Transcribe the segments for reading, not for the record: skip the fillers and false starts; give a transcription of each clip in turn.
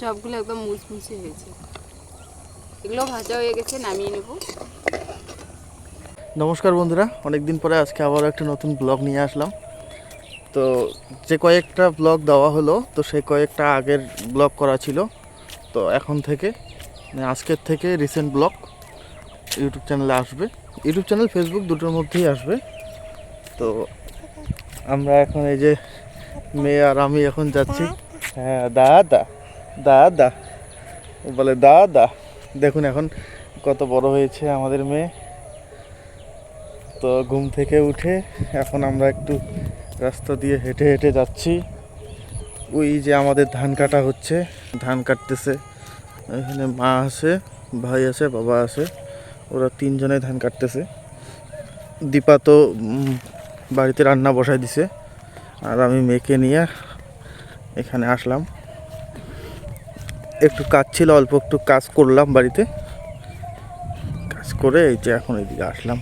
সবগুলো একদম মুচমুচে হয়েছে। এগুলো ভাজা হয়ে গেছে, নামিয়ে নেব। নমস্কার বন্ধুরা, অনেকদিন পরে আজকে আবার একটা নতুন ব্লগ নিয়ে আসলাম। তো যে কয়েকটা ব্লগ দেওয়া হলো, তো সেই কয়েকটা আগের ব্লগ করা ছিল। তো এখন থেকে আজকের থেকে রিসেন্ট ব্লগ ইউটিউব চ্যানেলে আসবে। ইউটিউব চ্যানেল, ফেসবুক দুটোর মধ্যেই আসবে। তো আমরা এখন এই যে মেয়ে আর আমি এখন যাচ্ছি। হ্যাঁ, দাদা দাদা বলে, দাদা দেখুন এখন কত বড় হয়েছে আমাদের মেয়ে। তো ঘুম থেকে উঠে এখন আমরা একটু রাস্তা দিয়ে হেঁটে হেঁটে যাচ্ছি। ওই যে আমাদের ধান কাটা হচ্ছে, ধান কাটতেছে। এখানে মা আছে, ভাই আছে, বাবা আছে, ওরা তিনজনে ধান কাটতেছে। দীপা তো বাড়িতে রান্না বসায় দিছে, আর আমি মেয়েকে নিয়ে এখানে আসলাম। একটু কাজ ছিল, অল্প একটু কাজ করলাম বাড়িতে। কাজ করে এই যে এখন এইদিকে আসলাম।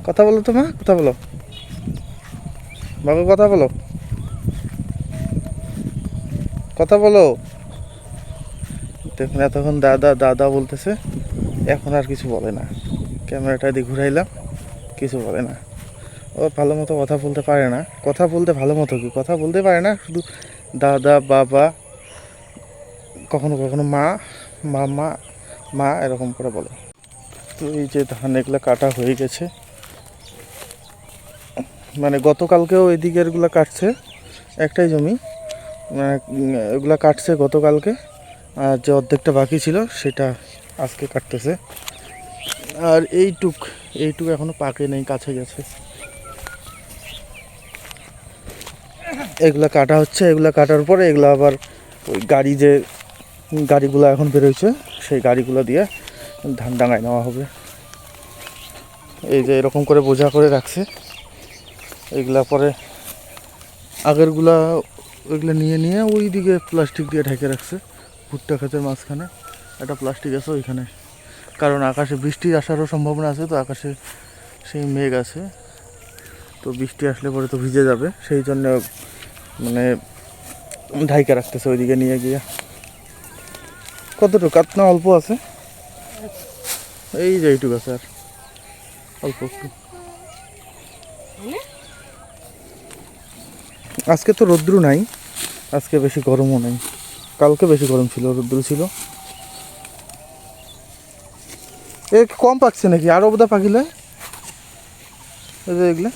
কথা বলো তো মা, কথা বলো বাবা, কথা বলো, কথা বলো। দেখুন এতক্ষণ দাদা দাদা বলতেছে, এখন আর কিছু বলে না। ক্যামেরাটা দিয়ে ঘুরাইলাম, কিছু বলে না। ও ভালো মতো কথা বলতে পারে না। কথা বলতে ভালো মতো কি কথা বলতে পারে না, শুধু দাদা বাবা, কখনো কখনো মা, মামা, মা এরকম করে বলে। তো এই যে ধান এগুলো কাটা হয়ে গেছে, মানে গতকালকেও এদিকেরগুলো কাটছে, একটাই জমি, মানে এগুলা কাটছে গতকালকে। আর যে অর্ধেকটা বাকি ছিল সেটা আজকে কাটতেছে। আর এইটুক এখনো পাকে নেই, কাছে গেছে। এগুলা কাটা হচ্ছে, এগুলা কাটার পরে এগুলো আবার ওই গাড়ি, যে গাড়িগুলো এখন বেরোচ্ছে, সেই গাড়িগুলো দিয়ে ধান ডাঙায় নেওয়া হবে। এই যে এরকম করে বোঝা করে রাখছে। এগুলা পরে আগেরগুলা ওইগুলো নিয়ে নিয়ে ওই দিকে প্লাস্টিক দিয়ে ঢেকে রাখছে। ভুট্টা ক্ষেতের মাঝখানে একটা প্লাস্টিক আছে ওইখানে, কারণ আকাশে বৃষ্টি আসারও সম্ভাবনা আছে। তো আকাশে সেই মেঘ আছে, তো বৃষ্টি আসলে পরে তো ভিজে যাবে, সেই জন্য মানে ঢাইকা রাখতেছে ওইদিকে নিয়ে গিয়ে। কতটুকু কাতনা অল্প আছে, এই যে এইটুকু আছে, আর অল্প একটু। আজকে তো রৌদ্র নাই, আজকে বেশি গরমও নাই। কালকে বেশি গরম ছিল, রৌদ্র ছিল। এ কম পাকছে নাকি, আরো বোধা পাকিলে এই যে এগুলা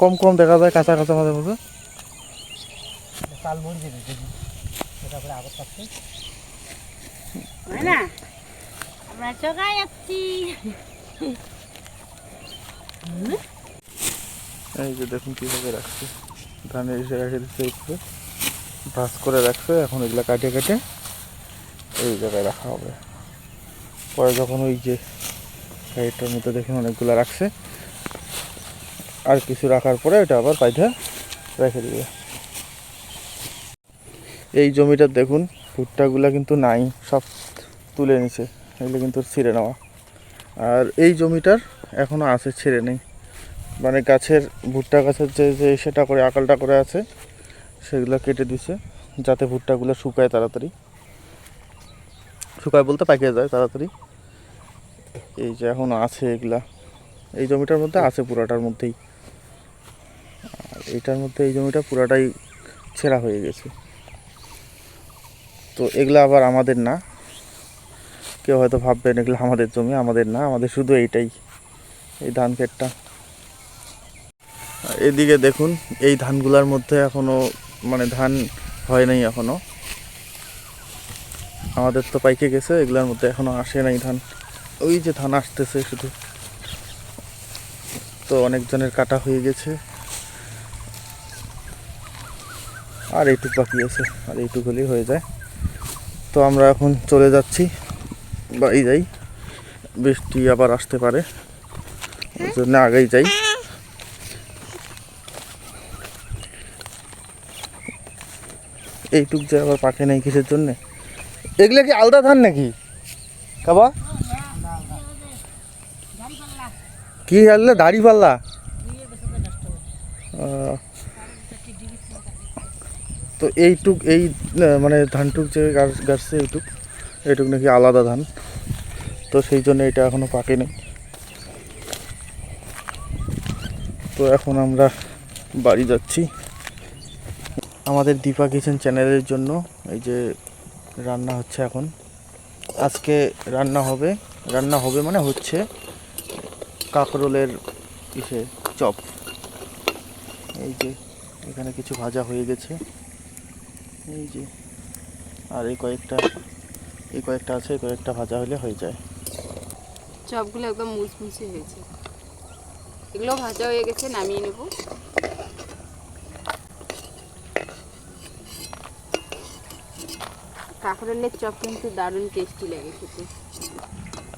কম কম দেখা যায়, কাঁচা কাঁচা মাঝে মাঝে। এই যে দেখুন কীভাবে রাখছে, ধানের এসে রেখে দিচ্ছে উপরে, ভাঁজ করে রাখছে। এখন এগুলা কাটে কেটে এই জায়গায় রাখা হবে। পরে যখন ওই যে সাইডটার মধ্যে দেখুন অনেকগুলো রাখছে, আর কিছু রাখার পরে এটা আবার পাইতে রেখে দিবে। এই জমিটা দেখুন, ভুট্টাগুলো কিন্তু নাই, সব তুলে নিছে, এগুলো কিন্তু ছিঁড়ে নেওয়া। আর এই জমিটার এখনও আছে, ছেড়ে নেই, মানে গাছের ভুট্টা গাছের যে সেটা করে আকালটা করে আছে, সেগুলো কেটে দিছে যাতে ভুট্টাগুলো শুকায় তাড়াতাড়ি, শুকায় বলতে পাকিয়ে যায় তাড়াতাড়ি। এই যে এখনও আছে এগুলা, এই জমিটার মধ্যে আছে পুরাটার মধ্যেই। আর এইটার মধ্যে এই জমিটা পুরাটাই ছেঁড়া হয়ে গেছে। তো এগুলা আবার আমাদের না, কেউ হয়তো ভাববেন এগুলো আমাদের জমি, আমাদের না, আমাদের শুধু এইটাই, এই ধান ক্ষেতটা। এদিকে দেখুন, এই ধানগুলার মধ্যে এখনো মানে ধান হয় নাই এখনো, আমাদের তো পাইকে গেছে, এগুলোর মধ্যে এখনো আসে নাই ধান। ওই যে ধান আসতেছে শুধু। তো অনেকজনের কাটা হয়ে গেছে, আর এইটুক বাকি আছে, আর এইটুক হলেই হয়ে যায়। তো আমরা এখন চলে যাচ্ছি, বাড়ি যাই, বৃষ্টি আবার আসতে পারে, ওই জন্য আগেই যাই। এইটুক যে আবার পাকে নেই কিসের জন্যে? এগুলো কি আলদা ধান নাকি কাবা? কি আনলে? দাড়ি পাল্লা? আহ, তো এই মানে ধানটুক যে গাছছে এইটুক নাকি আলাদা ধান, তো সেই জন্য এটা এখনো পাকেনি। তো এখন আমরা বাড়ি যাচ্ছি। আমাদের দীপা কিচেন চ্যানেলের জন্য এই যে রান্না হচ্ছে এখন। আজকে রান্না হবে মানে হচ্ছে কাঁকরোলের চপ। এই যে এখানে কিছু ভাজা হয়ে গেছে, এই যে আর এই কয়েকটা আছে, এই কয়েকটা ভাজা হলে হয়ে যায়। চপগুলো একদম মুচমুচে হয়েছে। এগুলো ভাজা হয়ে গেছে, নামিয়ে নেব। কাঁকরোলের চপ কিন্তু দারুণ টেস্টি লাগে খেতে।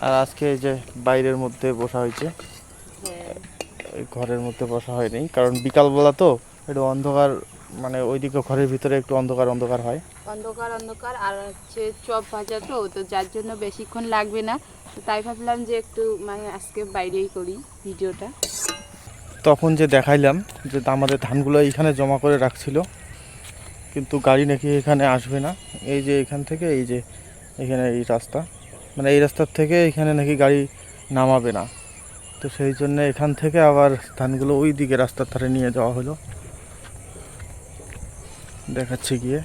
আর আজকে এই যে বাইরের মধ্যে বসা হয়েছে, হ্যাঁ, এই ঘরের মধ্যে বসা হয়নি, কারণ বিকালবেলা তো একটু অন্ধকার, মানে ওইদিকে ঘরের ভিতরে একটু অন্ধকার হয়। অন্ধকার আর হচ্ছে চপ ভাজা তো যার জন্য বেশিক্ষণ লাগবে না। তো তাই ভাবলাম যে একটু মানে আজকে বাইরেই করি ভিডিওটা। তখন যে দেখাইলাম যে আমাদের ধানগুলো এইখানে জমা করে রাখছিল, কিন্তু গাড়ি নাকি এখানে আসবে না। এই যে এখান থেকে এই যে এখানে এই রাস্তা, মানে এই রাস্তার থেকে এখানে নাকি গাড়ি নামাবে না। তো সেই জন্য এখান থেকে আবার ধানগুলো ওই দিকে রাস্তার ধারে নিয়ে যাওয়া হলো। দেখাচ্ছি গিয়ে।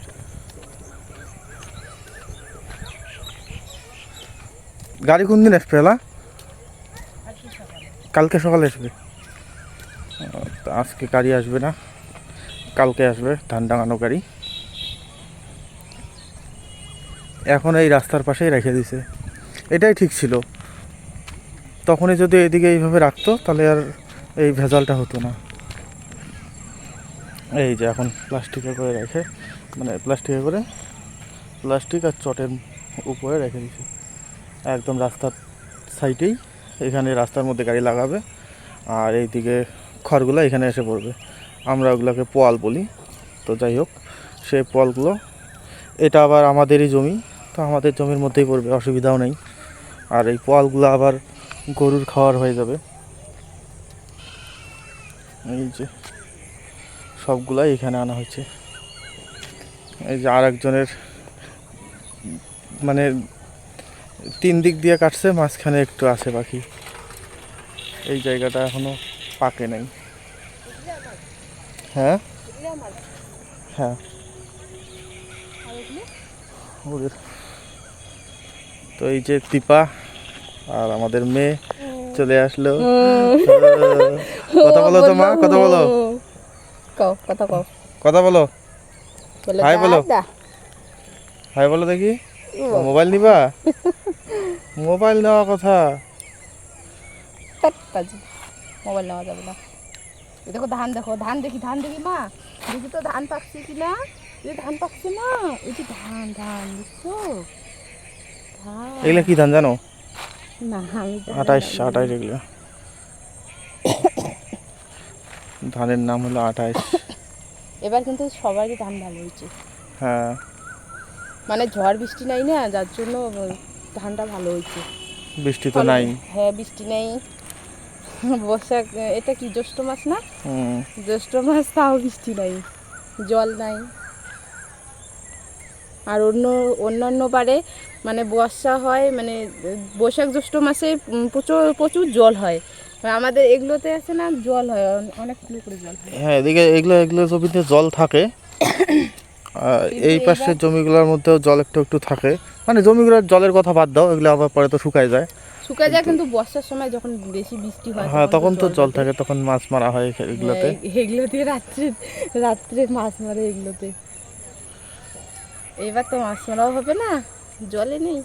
গাড়ি কোন দিন আসবে এলা? কালকে সকালে আসবে। তো আজকে গাড়ি আসবে না, কালকে আসবে ধান ডাঙানো গাড়ি। এখন এই রাস্তার পাশেই রেখে দিছে, এটাই ঠিক ছিল। তখনই যদি এদিকে এইভাবে রাখতো তাহলে আর এই ভেজালটা হতো না। এই যে এখন প্লাস্টিকে করে রেখে, মানে প্লাস্টিক আর চটের উপরে রেখে দিছে একদম রাস্তার সাইডেই। এখানে রাস্তার মধ্যে গাড়ি লাগাবে, আর এইদিকে খড়গুলো এখানে এসে পড়বে। আমরা ওগুলোকে পোয়াল বলি। তো যাই হোক, সেই পোয়ালগুলো, এটা আবার আমাদেরই জমি, তো আমাদের জমির মধ্যেই পড়বে, অসুবিধাও নেই। আর এই পোয়ালগুলো আবার গরুর খাওয়ার হয়ে যাবে। এই যে সবগুলাই এখানে আনা হয়েছে। এই যে আর একজনের, মানে 3 দিক দিয়ে কাটছে, মাঝখানে একটু আছে বাকি। এই জায়গাটা এখনো পাকে নাই। হ্যাঁ হ্যাঁ, ওদের। তো এই যে দীপা আর আমাদের মেয়ে চলে আসলো। কথা বলো তো মা, কথা বলো, কথা বলো, হাই বলো, হাই বলো দেখি। মোবাইল নিবা? মোবাইল নেওয়া কথা। মোবাইল নেওয়া যাবে না। দেখো ধান, ধান দেখি মা, দেখি তো ধান পাকছে কিনা। ধান পাকছে না, এই যে ধান দেখছো? এগুলা কি ধান জানো? না, আমি 28 এগুলো ধানের নাম হলো 28। এবার কিন্তু সবারই ধান ভালো হয়েছে। হ্যাঁ, মানে ঝড় বৃষ্টি নাই না, যার জন্য ধানটা ভালো হয়েছে। বৃষ্টি তো নাই। হ্যাঁ, বৃষ্টি নেই। বর্ষা, এটা কি জ্যৈষ্ঠ মাস না? জ্যৈষ্ঠ মাস, তাও বৃষ্টি নাই, জল নাই। আর অন্যান্য বারে মানে বর্ষা হয়, মানে বৈশাখ জ্যৈষ্ঠ মাসে প্রচুর জল হয়। আমাদের এগুলোতে আছে না, জল হয় অনেকগুলো করে জল হয়। হ্যাঁ, এদিকে এগুলো জমিতে জল থাকে। এই পাশের জমিগুলোর মধ্যেও জল একটু থাকে। মানে জমিগুলোর জলের কথা বাদ দাও, এগুলো আবার পরে তো শুকায় যায়। কিন্তু বর্ষার সময় যখন বেশি বৃষ্টি হয়, হ্যাঁ, তখন তো জল থাকে, তখন মাছ মারা হয় এগুলোতে। এগুলোতে রাত্রে মাছ মারে এগুলোতে। এবার তো মাছ মারাও হবে না, জলে নেই।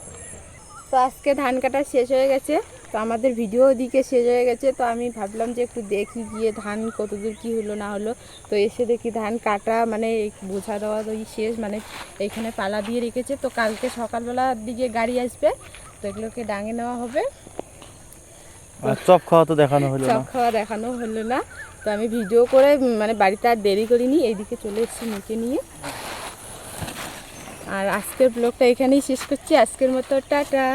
তো আজকে ধান কাটা শেষ হয়ে গেছে, তো আমাদের ভিডিও দিকে শেষ হয়ে গেছে। তো আমি ভাবলাম যে একটু দেখি গিয়ে ধান কতদূর কি হলো না হলো। তো এসে দেখি ধান কাটা মানে বোঝা দেওয়া শেষ, মানে এইখানে পালা দিয়ে রেখেছে। তো কালকে সকালবেলার দিকে গাড়ি আসবে, তো এগুলোকে ডাঙে নেওয়া হবে। চপ খাওয়া তো দেখানো হলো না। তো আমি ভিডিও করে মানে বাড়িতে আর দেরি করিনি, এইদিকে চলে এসেছি মেয়েকে নিয়ে। আর আজকের ব্লগটা এখানেই শেষ করছি। আজকের মতো টাটা।